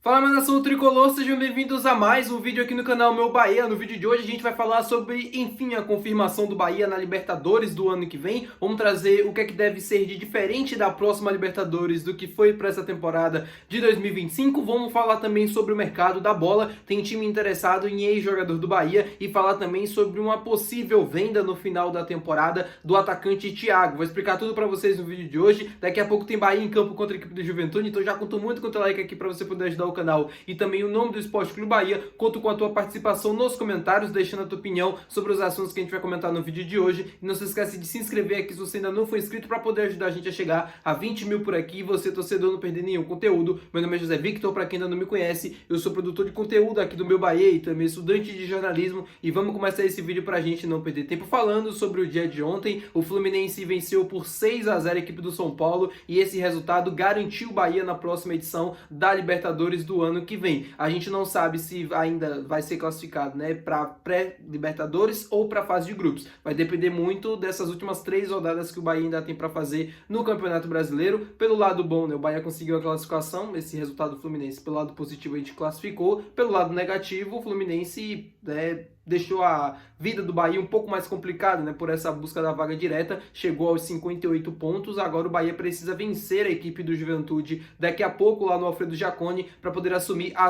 Fala, minha nação tricolor, sejam bem-vindos a mais um vídeo aqui no canal Meu Bahia. No vídeo de hoje a gente vai falar sobre, enfim, a confirmação do Bahia na Libertadores do ano que vem. Vamos trazer o que é que deve ser de diferente da próxima Libertadores do que foi para essa temporada de 2025. Vamos falar também sobre o mercado da bola, tem time interessado em ex-jogador do Bahia, e falar também sobre uma possível venda no final da temporada do atacante Thiago. Vou explicar tudo para vocês no vídeo de hoje. Daqui a pouco tem Bahia em campo contra a equipe do Juventude, então já conto muito com o teu like aqui para você poder ajudar o canal e também o nome do Esporte Clube Bahia. Conto com a tua participação nos comentários, deixando a tua opinião sobre os assuntos que a gente vai comentar no vídeo de hoje. E não se esquece de se inscrever aqui se você ainda não for inscrito, para poder ajudar a gente a chegar a 20 mil por aqui e você, torcedor, não perder nenhum conteúdo. Meu nome é José Victor, para quem ainda não me conhece, eu sou produtor de conteúdo aqui do Meu Bahia e também estudante de jornalismo. E vamos começar esse vídeo para a gente não perder tempo falando sobre o dia de ontem. O Fluminense venceu por 6-0 a equipe do São Paulo, e esse resultado garantiu o Bahia na próxima edição da Libertadores do ano que vem. A gente não sabe se ainda vai ser classificado, né, para pré-Libertadores ou para fase de grupos. Vai depender muito dessas últimas 3 rodadas que o Bahia ainda tem para fazer no Campeonato Brasileiro. Pelo lado bom, né, o Bahia conseguiu a classificação, esse resultado do Fluminense. Pelo lado positivo, a gente classificou. Pelo lado negativo, o Fluminense, né, deixou a vida do Bahia um pouco mais complicada, né, por essa busca da vaga direta. Chegou aos 58 pontos. Agora o Bahia precisa vencer a equipe do Juventude daqui a pouco lá no Alfredo Jaconi para poder assumir a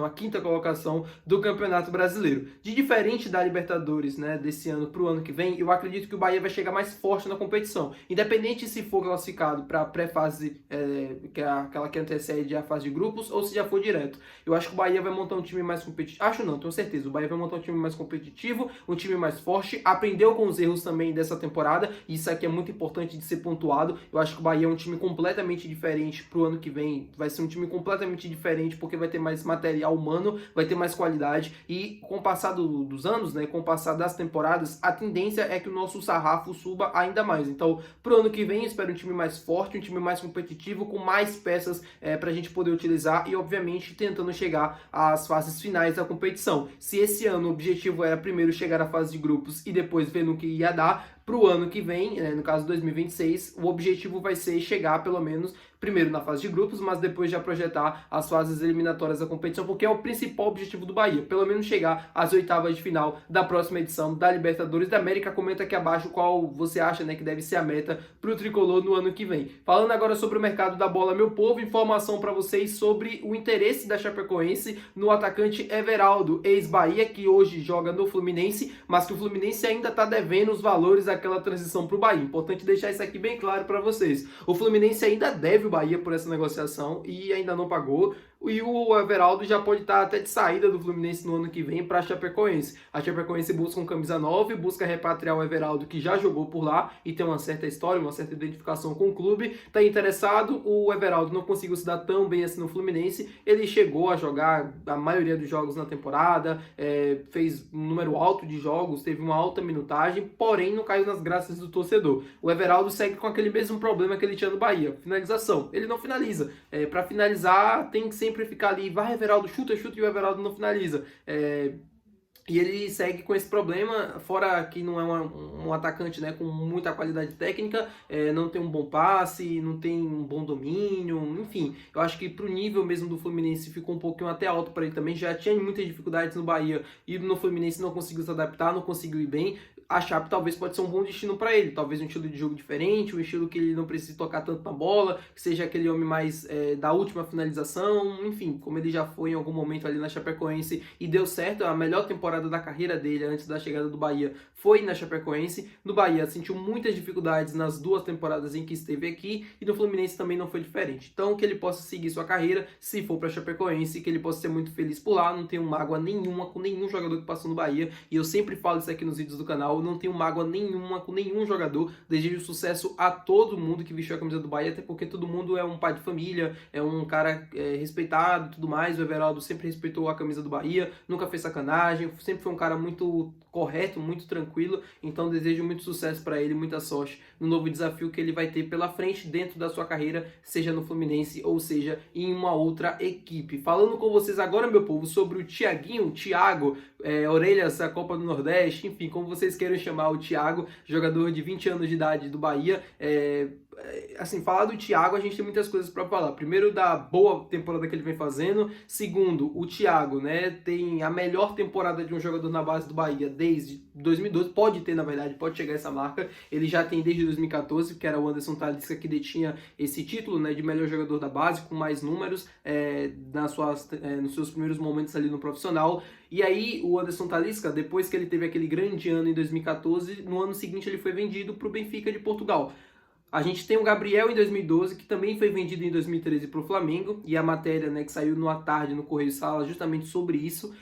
quinta colocação do Campeonato Brasileiro. De diferente da Libertadores, né, desse ano para o ano que vem, eu acredito que o Bahia vai chegar mais forte na competição, independente se for classificado para a pré-fase, que é aquela que antecede a fase de grupos, ou se já for direto. Eu acho que o Bahia vai montar um time mais competitivo. Acho não, tenho certeza. O Bahia vai montar um time mais competitivo, um time mais forte. Aprendeu com os erros também dessa temporada, e isso aqui é muito importante de ser pontuado. Eu acho que o Bahia é um time completamente diferente pro ano que vem. Vai ser um time completamente diferente porque vai ter mais material humano, vai ter mais qualidade, e com o passar dos anos, né, com o passar das temporadas, a tendência é que o nosso sarrafo suba ainda mais. Então, pro ano que vem, eu espero um time mais forte, um time mais competitivo, com mais peças pra gente poder utilizar, e obviamente tentando chegar às fases finais da competição. Se esse ano o objetivo era primeiro chegar à fase de grupos e depois ver no que ia dar, para o ano que vem, no caso 2026, o objetivo vai ser chegar pelo menos primeiro na fase de grupos, mas depois já projetar as fases eliminatórias da competição, porque é o principal objetivo do Bahia, pelo menos chegar às oitavas de final da próxima edição da Libertadores da América. Comenta aqui abaixo qual você acha, né, que deve ser a meta para o tricolor no ano que vem. Falando agora sobre o mercado da bola, meu povo, informação para vocês sobre o interesse da Chapecoense no atacante Everaldo, ex-Bahia, que hoje joga no Fluminense, mas que o Fluminense ainda está devendo os valores daquela transição para o Bahia. Importante deixar isso aqui bem claro para vocês. O Fluminense ainda deve Bahia por essa negociação e ainda não pagou. E o Everaldo já pode estar até de saída do Fluminense no ano que vem para a Chapecoense. A Chapecoense busca um camisa 9, busca repatriar o Everaldo, que já jogou por lá e tem uma certa história, uma certa identificação com o clube. Está interessado. O Everaldo não conseguiu se dar tão bem assim no Fluminense. Ele chegou a jogar a maioria dos jogos na temporada, fez um número alto de jogos, teve uma alta minutagem, porém não caiu nas graças do torcedor. O Everaldo segue com aquele mesmo problema que ele tinha no Bahia: finalização. Ele não finaliza. Para finalizar, tem que sempre ficar ali, vai Everaldo, chuta, chuta, e o Everaldo não finaliza. E ele segue com esse problema, fora que não é um atacante, né, com muita qualidade técnica, não tem um bom passe, não tem um bom domínio, enfim. Eu acho que pro nível mesmo do Fluminense ficou um pouquinho até alto para ele também. Já tinha muitas dificuldades no Bahia e no Fluminense não conseguiu se adaptar, não conseguiu ir bem. A Chape talvez pode ser um bom destino para ele, talvez um estilo de jogo diferente, um estilo que ele não precise tocar tanto na bola, que seja aquele homem mais da última finalização, enfim, como ele já foi em algum momento ali na Chapecoense e deu certo. A melhor temporada da carreira dele antes da chegada do Bahia foi na Chapecoense. No Bahia sentiu muitas dificuldades nas 2 temporadas em que esteve aqui, e no Fluminense também não foi diferente. Então, que ele possa seguir sua carreira, se for para a Chapecoense, que ele possa ser muito feliz por lá. Não tenho mágoa nenhuma com nenhum jogador que passou no Bahia, e eu sempre falo isso aqui nos vídeos do canal. Não tenho mágoa nenhuma com nenhum jogador. Desejo sucesso a todo mundo que vestiu a camisa do Bahia, até porque todo mundo é um pai de família, é um cara respeitado e tudo mais. O Everaldo sempre respeitou a camisa do Bahia, nunca fez sacanagem, sempre foi um cara muito correto, muito tranquilo. Então desejo muito sucesso para ele, muita sorte no novo desafio que ele vai ter pela frente dentro da sua carreira, seja no Fluminense ou seja em uma outra equipe. Falando com vocês agora, meu povo, sobre o Thiago, Orelhas da Copa do Nordeste, enfim, como vocês queiram chamar o Thiago, jogador de 20 anos de idade do Bahia. assim, falar do Thiago, a gente tem muitas coisas para falar. Primeiro, da boa temporada que ele vem fazendo. Segundo, o Thiago, né, tem a melhor temporada de um jogador na base do Bahia desde 2012. Pode ter, na verdade, pode chegar a essa marca. Ele já tem desde 2014, que era o Anderson Talisca que detinha esse título, né, de melhor jogador da base, com mais números nos seus primeiros momentos ali no profissional. E aí, o Anderson Talisca, depois que ele teve aquele grande ano em 2014, no ano seguinte ele foi vendido para o Benfica de Portugal. A gente tem o Gabriel em 2012, que também foi vendido em 2013 para o Flamengo, e a matéria, né, que saiu à tarde no Correio fala justamente sobre isso,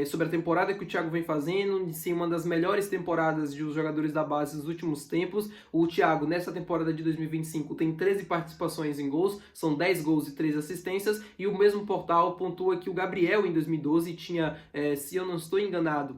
sobre a temporada que o Thiago vem fazendo, de ser uma das melhores temporadas dos jogadores da base dos últimos tempos. O Thiago, nessa temporada de 2025, tem 13 participações em gols, são 10 gols e 3 assistências, e o mesmo portal pontua que o Gabriel em 2012 tinha, se eu não estou enganado,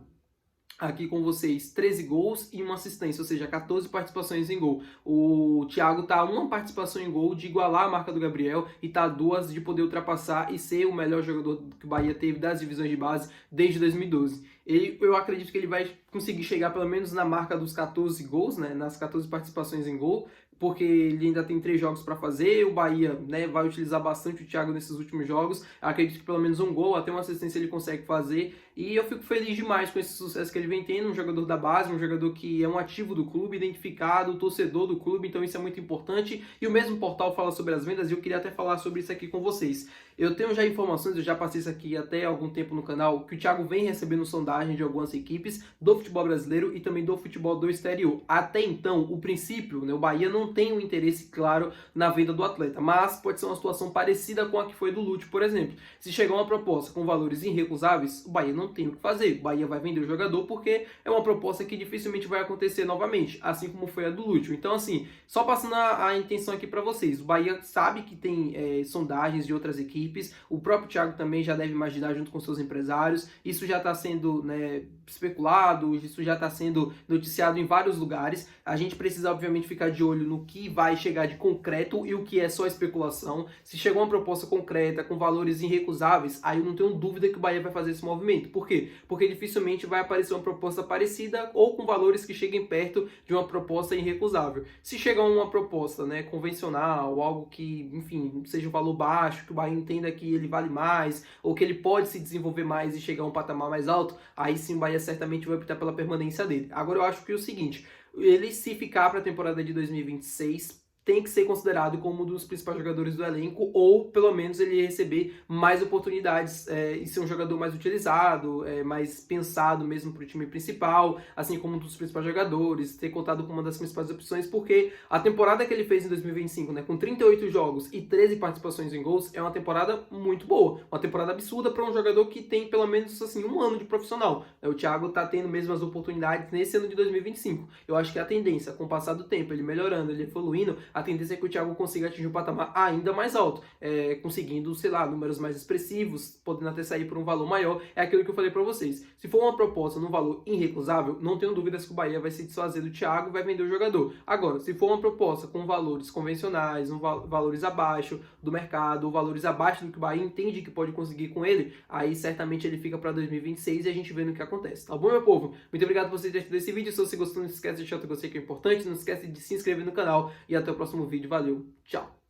aqui com vocês, 13 gols e uma assistência, ou seja, 14 participações em gol. O Thiago tá a uma participação em gol de igualar a marca do Gabriel e tá a duas de poder ultrapassar e ser o melhor jogador que o Bahia teve das divisões de base desde 2012. Eu acredito que ele vai conseguir chegar pelo menos na marca dos 14 gols, né, nas 14 participações em gol, porque ele ainda tem 3 jogos para fazer. O Bahia, né, vai utilizar bastante o Thiago nesses últimos jogos. Eu acredito que pelo menos um gol, até uma assistência ele consegue fazer. E eu fico feliz demais com esse sucesso que ele vem tendo, um jogador da base, um jogador que é um ativo do clube, identificado, torcedor do clube, então isso é muito importante. E o mesmo portal fala sobre as vendas e eu queria até falar sobre isso aqui com vocês. Eu tenho já informações, eu já passei isso aqui até algum tempo no canal, que o Thiago vem recebendo sondagem de algumas equipes do futebol brasileiro e também do futebol do exterior. Até então, o princípio, né, o Bahia não tem um interesse claro na venda do atleta, mas pode ser uma situação parecida com a que foi do Lute, por exemplo. Se chegar uma proposta com valores irrecusáveis, o Bahia não tem o que fazer. O Bahia vai vender o jogador porque é uma proposta que dificilmente vai acontecer novamente, assim como foi a do Lúcio. Então, assim, só passando a intenção aqui para vocês, o Bahia sabe que tem sondagens de outras equipes, o próprio Thiago também já deve imaginar junto com seus empresários, isso já está sendo, né, especulado, isso já está sendo noticiado em vários lugares. A gente precisa, obviamente, ficar de olho no que vai chegar de concreto e o que é só especulação. Se chegou uma proposta concreta, com valores irrecusáveis, aí eu não tenho dúvida que o Bahia vai fazer esse movimento. Por quê? Porque dificilmente vai aparecer uma proposta parecida ou com valores que cheguem perto de uma proposta irrecusável. Se chegar uma proposta, né, convencional, algo que, enfim, seja um valor baixo, que o Bahia entenda que ele vale mais, ou que ele pode se desenvolver mais e chegar a um patamar mais alto, aí sim o Bahia certamente vai optar pela permanência dele. Agora eu acho que é o seguinte, ele se ficar para a temporada de 2026, tem que ser considerado como um dos principais jogadores do elenco, ou pelo menos ele receber mais oportunidades e ser um jogador mais utilizado, mais pensado mesmo para o time principal, assim como um dos principais jogadores, ter contado com uma das principais opções, porque a temporada que ele fez em 2025, né, com 38 jogos e 13 participações em gols, é uma temporada muito boa, uma temporada absurda para um jogador que tem pelo menos assim, um ano de profissional. O Thiago está tendo mesmo as oportunidades nesse ano de 2025. Eu acho que a tendência, com o passar do tempo, ele melhorando, ele evoluindo, a tendência é que o Thiago consiga atingir um patamar ainda mais alto, conseguindo, sei lá, números mais expressivos, podendo até sair por um valor maior. É aquilo que eu falei para vocês. Se for uma proposta num valor irrecusável, não tenho dúvidas que o Bahia vai se desfazer do Thiago e vai vender o jogador. Agora, se for uma proposta com valores convencionais, valores abaixo do mercado, ou valores abaixo do que o Bahia entende que pode conseguir com ele, aí certamente ele fica para 2026 e a gente vê no que acontece. Tá bom, meu povo? Muito obrigado por você ter assistido esse vídeo. Se você gostou, não esquece de deixar o seu gostei, que é importante. Não esquece de se inscrever no canal e até o próximo vídeo. Valeu, tchau!